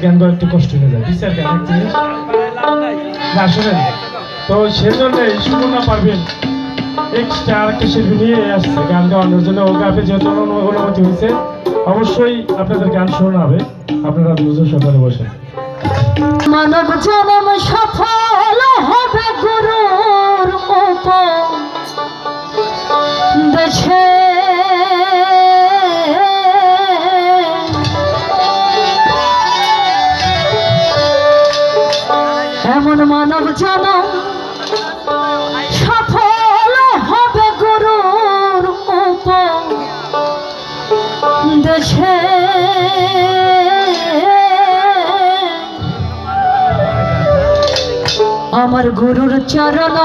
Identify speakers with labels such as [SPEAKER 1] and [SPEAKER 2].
[SPEAKER 1] গান গাওয়া একটু কষ্ট হয়ে যায় বিচার গান এক জিনিস না শোনেন তো সেজন্য সুমনা পারবেন এক্সট্রা আরেকটা শিল্পী নিয়ে আসছে গান গাওয়ানোর জন্য ও গাবে যেহেতু অনুমতি হয়েছে অবশ্যই আপনাদের গান শোনাবে আপনারা দুজন সকালে বসে
[SPEAKER 2] মানব জনম সফল হবে গুরুর উপদেশে এমন মানব জনম সফল হবে গুরুর উপদেশে আমার গুরুর চরণ